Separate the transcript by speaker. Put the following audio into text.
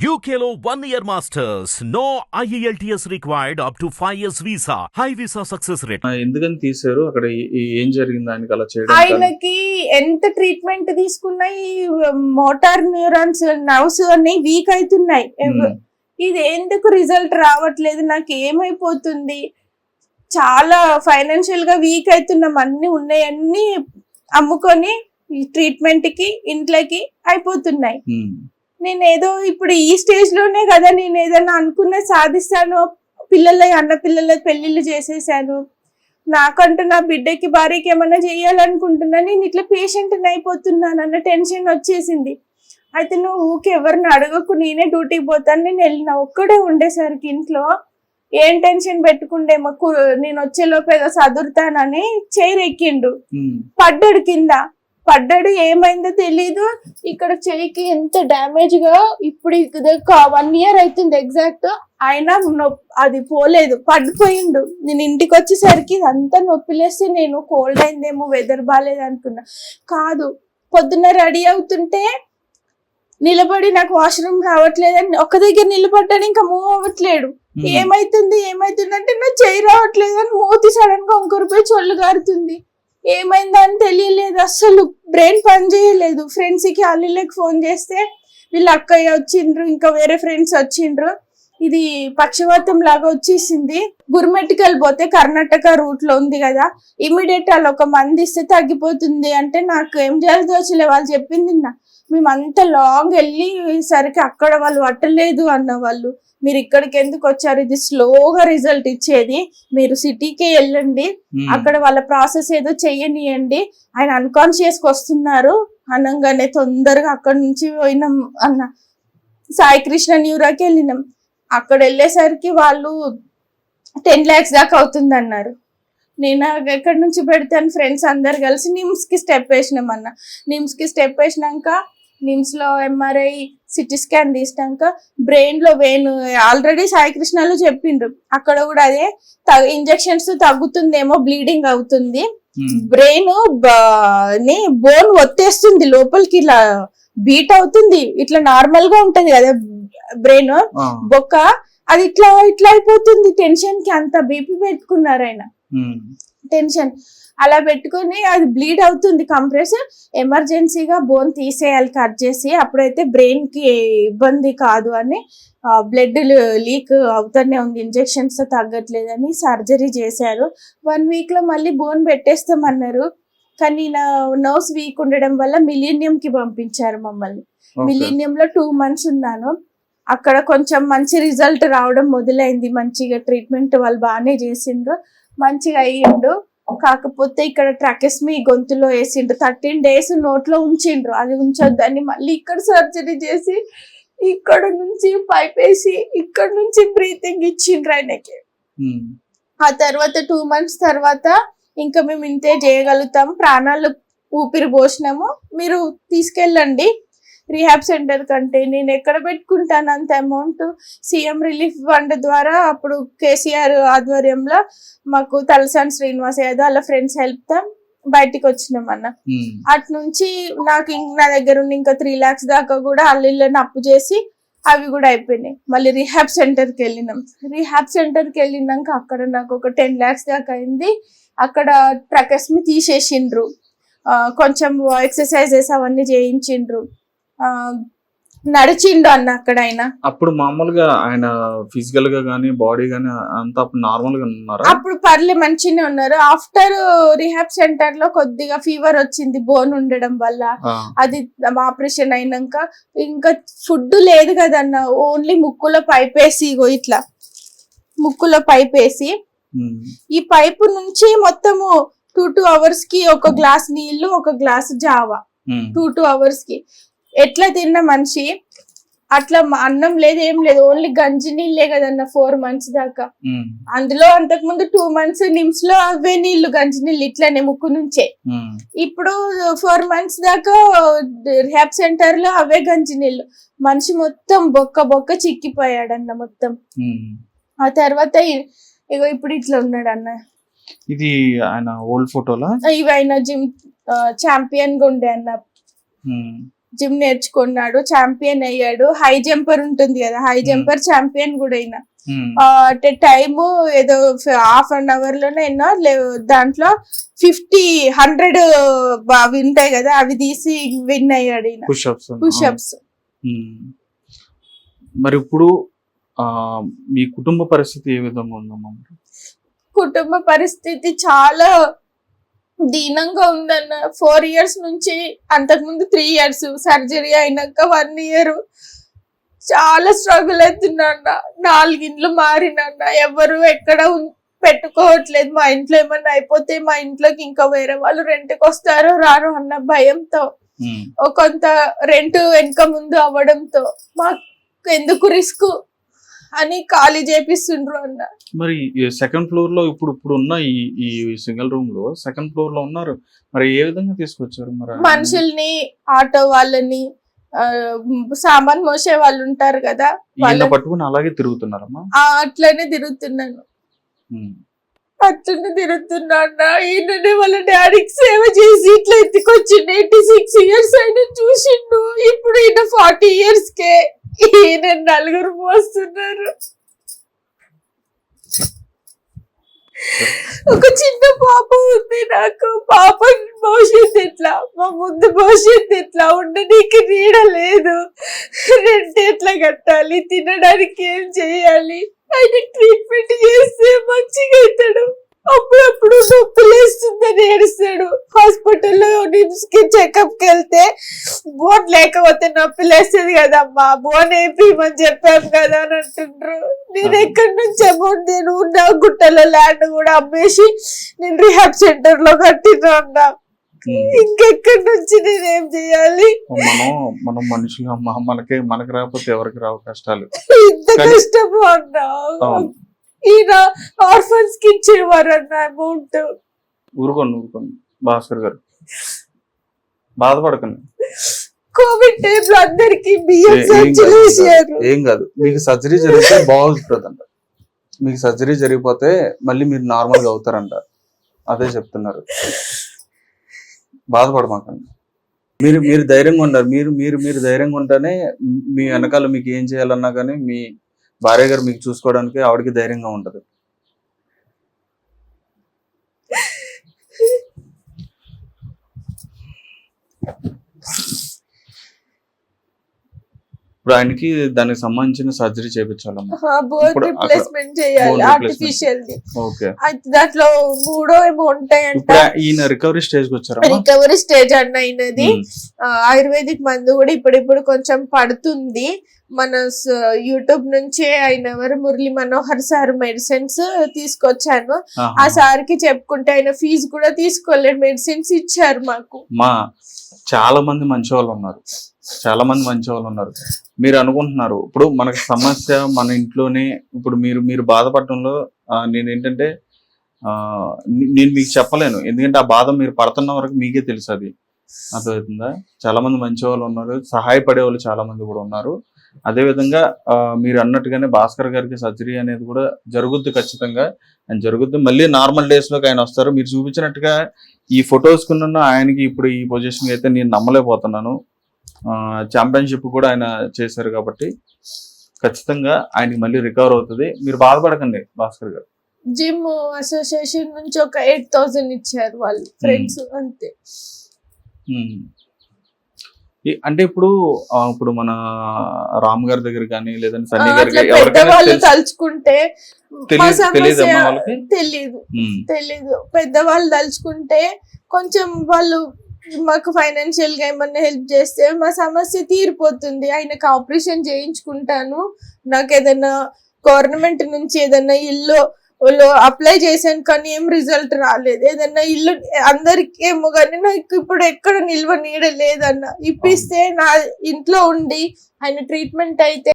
Speaker 1: UKLO 1 year masters. No IELTS required up to 5 years visa. High visa success rate.
Speaker 2: ఎందుకని తీశారు అక్కడ ఏం జరిగింది ఆయనకి అలా చేయడం?
Speaker 3: ఆయనకి ఎంత ట్రీట్మెంట్ తీసుకున్నా ఈ మోటార్ న్యూరాన్స్ నర్వ్స్ అన్ని వీక్ అవుతున్నాయి. ఇది ఎందుకు రిజల్ట్ రావట్లేదు, నాకు ఏమైపోతుంది, చాలా ఫైనాన్షియల్ గా వీక్ అవుతున్నాం, అన్ని ఉన్నాయన్నీ అమ్ముకొని ట్రీట్మెంట్ కి ఇంట్లోకి అయిపోతున్నాయి. నేను ఏదో ఇప్పుడు ఈ స్టేజ్ లోనే కదా నేను ఏదైనా అనుకునే సాధిస్తాను, అన్న పిల్లల పెళ్లిళ్ళు చేసేసాను, నాకంటూ నా బిడ్డకి భార్యకి ఏమైనా చేయాలనుకుంటున్నా, నేను ఇట్లా పేషెంట్ అయిపోతున్నాను అన్న టెన్షన్ వచ్చేసింది. అయితే నువ్వు ఊరికి ఎవరిని అడగకు, నేనే డ్యూటీకి పోతాను, నేను వెళ్ళిన ఒక్కడే ఉండేసరికి ఇంట్లో ఏం టెన్షన్ పెట్టుకుండేమో, నేను వచ్చేలోపు ఏదో చదువుతానని చైర్ ఎక్కిండు, పడ్డాడు కింద. పడ్డాడు, ఏమైందో తెలీదు, ఇక్కడ చెయ్యికి ఎంత డ్యామేజ్ గా ఇప్పుడు 1 year అవుతుంది ఎగ్జాక్ట్, ఆయన అది పోలేదు, పడిపోయిండు. నేను ఇంటికి వచ్చేసరికి అంతా నొప్పిలేస్తే నేను కోల్డ్ అయిందేమో, వెదర్ బాగాలేదు అనుకున్నా. కాదు, పొద్దున్న రెడీ అవుతుంటే నిలబడి నాకు వాష్రూమ్ రావట్లేదని ఒక దగ్గర నిలబడ్డాను, ఇంకా మూవ్ అవ్వట్లేడు. ఏమైతుంది అంటే నా చెయ్యి రావట్లేదు అని మూతి సడన్ గా ఇంకొరిపోయి చొల్లు గారుతుంది. ఏమైందని తెలియలేదు, అస్సలు బ్రెయిన్ పని చేయలేదు. ఫ్రెండ్స్ కి అల్లిళ్ళకి ఫోన్ చేస్తే వీళ్ళ అక్కయ్య వచ్చిండ్రు, ఇంకా వేరే ఫ్రెండ్స్ వచ్చిండ్రు, ఇది పక్షవాతం లాగా వచ్చేసింది, గుర్మెటికల్ పోతే కర్ణాటక రూట్ లో ఉంది కదా, ఇమీడియట్ వాళ్ళు ఒక మంది ఇస్తే తగ్గిపోతుంది అంటే నాకు ఏం చేయాలి తోచలే. వాళ్ళు చెప్పింది మేము అంత లాంగ్ వెళ్ళి సరికి అక్కడ వాళ్ళు పట్టలేదు అన్న వాళ్ళు, మీరు ఇక్కడికి ఎందుకు వచ్చారు, ఇది స్లోగా రిజల్ట్ ఇచ్చేది, మీరు సిటీకే వెళ్ళండి, అక్కడ వాళ్ళ ప్రాసెస్ ఏదో చెయ్యనియండి, ఆయన అన్కాన్షియస్ కి వస్తున్నారు అనగానే తొందరగా అక్కడ నుంచి పోయినాం అన్న. సాయి కృష్ణ న్యూరాకి వెళ్ళినాం, అక్కడ వెళ్ళేసరికి వాళ్ళు 10 lakhs దాకా అవుతుంది అన్నారు. నేను ఎక్కడి నుంచి పెడతాను, ఫ్రెండ్స్ అందరు కలిసి నిమ్స్ కి స్టెప్ వేసినాం అన్న. నిమ్స్ కి స్టెప్ వేసినాక నిమ్స్ లో MRI సిటీ స్కాన్ తీసినాక బ్రెయిన్ లో వెయిన్ ఆల్రెడీ సాయి కృష్ణలో చెప్పిండ్రు, అక్కడ కూడా అదే ఇంజెక్షన్స్ తగ్గుతుందేమో, బ్లీడింగ్ అవుతుంది, బ్రెయిన్ ని బోన్ ఒత్తేస్తుంది లోపలికి, ఇలా బీట్ అవుతుంది, ఇట్లా నార్మల్ గా ఉంటది కదా బ్రెయిన్ బొక్క, అది ఇట్లా అయిపోతుంది. టెన్షన్ కి అంత బీపీ పెట్టుకున్నారు ఆయన, టెన్షన్ అలా పెట్టుకుని అది బ్లీడ్ అవుతుంది, కంప్రెస్, ఎమర్జెన్సీగా బోన్ తీసేయాలి కట్ చేసి, అప్పుడైతే బ్రెయిన్ కి ఇబ్బంది కాదు అని, బ్లడ్ లీక్ అవుతూనే ఉంది, ఇంజెక్షన్స్ తగ్గట్లేదని సర్జరీ చేశారు. 1 week లో మళ్ళీ బోన్ పెట్టేస్తామన్నారు, కానీ నా నర్వ్స్ వీక్ ఉండడం వల్ల మిలీనియం కి పంపించారు మమ్మల్ని. మిలీనియం లో 2 months ఉన్నాను, అక్కడ కొంచెం మంచి రిజల్ట్ రావడం మొదలైంది, మంచిగా ట్రీట్మెంట్ వాళ్ళు బాగానే చేసిండ్రు, మంచిగా అయ్యిండు. కాకపోతే ఇక్కడ ట్రాకెస్మీ గొంతులో వేసిండ్రు, 13 days నోట్లో ఉంచిండ్రు, అది ఉంచొద్దని మళ్ళీ ఇక్కడ సర్జరీ చేసి ఇక్కడ నుంచి పైప్ వేసి ఇక్కడ నుంచి బ్రీతింగ్ ఇచ్చిండ్రు ఆయనకి. ఆ తర్వాత 2 months తర్వాత ఇంకా మేము ఇంతే చేయగలుగుతాం, ప్రాణాలు ఊపిరి పోసినాము, మీరు తీసుకెళ్ళండి రీహాబ్ సెంటర్ కంటే, నేను ఎక్కడ పెట్టుకుంటాను అంత అమౌంట్. సీఎం రిలీఫ్ ఫండ్ ద్వారా అప్పుడు కేసీఆర్ ఆధ్వర్యంలో మాకు తలసాని శ్రీనివాస్ యాదవ్ వాళ్ళ ఫ్రెండ్స్ హెల్ప్ తో బయటికి వచ్చినాం అన్న. అటు నుంచి నాకు నా దగ్గర ఉన్న ఇంకా 3 lakhs దాకా కూడా అల్లిళ్ళని అప్పు చేసి అవి కూడా అయిపోయినాయి. మళ్ళీ రీహాబ్ సెంటర్ కి వెళ్ళినాం, రీహాబ్ సెంటర్ కి వెళ్ళినాక అక్కడ నాకు ఒక 10 lakhs దాకా అయింది. అక్కడ ట్రాకెస్మీ తీసేసిండ్రు, కొంచెం ఎక్సర్సైజెస్ అవన్నీ చేయించిండ్రు, నడిచిండు అన్న అక్కడ. ఆయన
Speaker 2: అప్పుడు మామూలుగా ఆయన ఫిజికల్ గా గానీ బాడీ గానీ అంతా నార్మల్ గా ఉన్నారు,
Speaker 3: అప్పుడు పర్లే మంచిగానే ఉన్నారు. ఆఫ్టర్ రీహాబ్ సెంటర్ లో కొద్దిగా ఫీవర్ వచ్చింది బోన్ ఉండడం వల్ల, అది ఆపరేషన్ అయినాక ఇంకా ఫుడ్ లేదు కదన్న, ఓన్లీ ముక్కులో పైప్ వేసి, ఇట్లా ముక్కులో పైప్ వేసి, ఈ పైపు నుంచి మొత్తము 2 hours కి ఒక గ్లాస్ నీళ్లు, ఒక గ్లాస్ జావా, 2 hours కి. ఎట్లా తిన్న మనిషి అట్లా, అన్నం లేదు ఏం లేదు, ఓన్లీ గంజి నీళ్ళే కదన్న 4 months దాకా. అందులో అంతకు ముందు 2 months నిమ్స్ లో అవే నీళ్లు, గంజి నీళ్ళు ఇట్లానే ముక్కు నుంచే. ఇప్పుడు 4 months దాకా రిహాబ్ సెంటర్ లో అవే గంజి నీళ్ళు. మనిషి మొత్తం బొక్క చిక్కిపోయాడన్న మొత్తం. ఆ తర్వాత ఇగో ఇప్పుడు ఇట్లా ఉన్నాడు అన్న.
Speaker 2: ఇది ఆయన ఓల్డ్ ఫోటోలా?
Speaker 3: ఇవి ఆయన జిమ్ ఛాంపియన్ గా ఉండే అన్న. జిమ్ నేర్చుకున్నాడు, ఛాంపియన్ అయ్యాడు. హై జంపర్ ఉంటుంది కదా, హై జంపర్ ఛాంపియన్ కూడా అయినా. అంటే టైము ఏదో 1/2 అవర్ లోనే అయినా దాంట్లో 50-100 అవి ఉంటాయి కదా, అవి తీసి విన్ అయ్యాడు ఈయన పుషప్స్.
Speaker 2: మరి ఇప్పుడు మీ కుటుంబ పరిస్థితి ఏ విధంగా ఉందమ్మా?
Speaker 3: కుటుంబ పరిస్థితి చాలా దీనంగా ఉందన్న. 4 years నుంచి, అంతకుముందు 3 years, సర్జరీ అయినాక 1 year చాలా స్ట్రగుల్ అవుతున్నా. 4 ఇండ్లు మారినన్న, ఎవరు ఎక్కడ పెట్టుకోవట్లేదు. మా ఇంట్లో ఏమన్నా అయిపోతే మా ఇంట్లోకి ఇంకా వేరే వాళ్ళు రెంట్కి వస్తారో రారో అన్న భయంతో, కొంత రెంట్ వెనక ముందు అవ్వడంతో మాకు ఎందుకు రిస్క్ అని ఖాళీ చేపిస్తుండ్రు అన్న.
Speaker 2: మరి సెకండ్ ఫ్లోర్ లో ఇప్పుడు ఉన్న ఈ సింగిల్ రూమ్ లో సెకండ్ ఫ్లోర్ లో ఉన్నారు, మరి ఏ విధంగా తీసుకొచ్చారు? మరి
Speaker 3: మనుషుల్ని, ఆటో వాళ్ళని, సామాన్ మోసే వాళ్ళు ఉంటారు కదా,
Speaker 2: వాళ్ళని పట్టుకుని అలాగే తిరుగుతున్నారమ్మా?
Speaker 3: అట్లనే తిరుగుతున్నాను. ఈయననే వాళ్ళ డాడీకి సేవ చేసి ఇట్లా ఎత్తుకొచ్చిండు. 86 years అయినా చూసిండు. ఇప్పుడు ఈయన 40 years కే ఈయన 4 మోస్తున్నారు. ఒక చిన్న పాప ఉంది నాకు. పాప భవిష్యత్తు ఎట్లా, మా ముందు భవిష్యత్తు ఎట్లా, ఉండడానికి నీడ లేదు, రెంట్ ఎట్లా కట్టాలి, తినడానికి ఏం చేయాలి? ఆయన ట్రీట్మెంట్ చేస్తే మంచిగా అవుతాడు. అప్పుడప్పుడు నొప్పిలేస్తుందని ఏడుస్తాడు. హాస్పిటల్లో చెకప్ కి వెళ్తే బోన్ లేకపోతే నొప్పి లేస్తుంది కదమ్మా, బోన్ వేపిమని చెప్పాము కదా అని అంటుండ్రు. నేను ఎక్కడి నుంచి అమౌంట్, నేను ఉన్న గుట్టలో ల్యాండ్ కూడా అమ్మేసి నేను రిహాబ్ సెంటర్ లో కట్టినా అన్నా. ఇంకెక్కడి నుంచి నేనేం చేయాలి?
Speaker 2: మనం మనుషులు, మనకి రాకపోతే ఎవరికి రావు కష్టాలు.
Speaker 3: ఇంత కష్టము అన్నా. ఈయన ఆర్ఫన్స్ కి ఇచ్చేవారు అన్న అమౌంట్.
Speaker 2: ఊరుకోండి భాస్కర్ గారు, బాధపడకండి.
Speaker 3: కోవిడ్ టైంలో అందరికి బియ్యం సంచులు ఇచ్చారు.
Speaker 2: ఏం కాదు, మీకు సర్జరీ జరిగితే బాగుంటుందంట. మీకు సర్జరీ జరిగిపోతే మళ్ళీ మీరు నార్మల్ గా అవుతారంట, అదే చెప్తున్నారు. బాధపడమాకండి. మీరు ధైర్యంగా ఉన్నారు. మీరు ధైర్యంగా ఉంటేనే మీ వెనకాల మీకు ఏం చేయాలన్నా కానీ మీ భార్య గారు మీకు చూసుకోవడానికి ఆవిడకి ధైర్యంగా ఉంటది. ఇప్పుడు ఆయనకి దానికి సంబంధించిన సర్జరీ చేయించాలమ్మా.
Speaker 3: దాంట్లో 3 ఏమో ఉంటాయంట.
Speaker 2: ఈయన రికవరీ స్టేజ్ కి వచ్చారు.
Speaker 3: రికవరీ స్టేజ్ అన్న అయినది. ఆయుర్వేదిక్ మందు కూడా ఇప్పుడిప్పుడు కొంచెం పడుతుంది. మన యూట్యూబ్ నుంచే ఆయన ఎవరు మురళీ మనోహర్ సార్ మెడిసిన్స్ తీసుకొచ్చాను. ఆ సార్ కి చెప్పుకుంటే ఆయన ఫీజు కూడా తీసుకోలేదు, మెడిసిన్స్ ఇచ్చారు మాకు.
Speaker 2: చాలా మంది మంచి వాళ్ళు ఉన్నారు. మీరు అనుకుంటున్నారు ఇప్పుడు మనకి సమస్య మన ఇంట్లోనే. ఇప్పుడు మీరు బాధపడటంలో నేనేంటంటే నేను మీకు చెప్పలేను, ఎందుకంటే ఆ బాధ మీరు పడుతున్న వరకు మీకే తెలుసు. అది అర్థమవుతుందా? చాలా మంది మంచి వాళ్ళు ఉన్నారు, సహాయపడే వాళ్ళు చాలా మంది కూడా ఉన్నారు. అదే విధంగా మీరు అన్నట్టుగానే భాస్కర్ గారికి సర్జరీ అనేది కూడా జరుగుద్ది, ఖచ్చితంగా ఆయన జరుగుద్ది. మళ్ళీ నార్మల్ డేస్ లోకి ఆయన వస్తారు. మీరు చూపించినట్టుగా ఈ ఫొటోస్ కున్న ఆయనకి ఇప్పుడు ఈ పొజిషన్ అయితే నేను నమ్మలేకపోతున్నాను. ఛాంపియన్షిప్ కూడా ఆయన చేశారు కాబట్టి ఖచ్చితంగా ఆయనకి మళ్ళీ రికవర్ అవుతుంది. మీరు బాధపడకండి భాస్కర్ గారు.
Speaker 3: జిమ్ అసోసియేషన్ నుంచి ఒక 8,000 ఇచ్చారు వాళ్ళు ఫ్రెండ్స్, అంతే.
Speaker 2: అంటే ఇప్పుడు మన రామ్ గారి దగ్గర కానీ లేదంటే సన్నీ గారి
Speaker 3: తలుచుకుంటే తెలీదు. పెద్దవాళ్ళు తలుచుకుంటే కొంచెం వాళ్ళు మాకు ఫైనాన్షియల్ గా ఏమన్నా హెల్ప్ చేస్తే మా సమస్య తీరిపోతుంది. ఆయనకు ఆపరేషన్ చేయించుకుంటాను. నాకు ఏదైనా గవర్నమెంట్ నుంచి ఏదైనా ఇల్లు అప్లై చేశాను కానీ ఏం రిజల్ట్ రాలేదు. ఏదన్నా ఇల్లు అందరికి ఏమో కానీ నాకు ఇప్పుడు ఎక్కడ నిల్వ నీడ లేదన్న. ఇప్పిస్తే నా ఇంట్లో ఉండి ఆయన ట్రీట్మెంట్ అయితే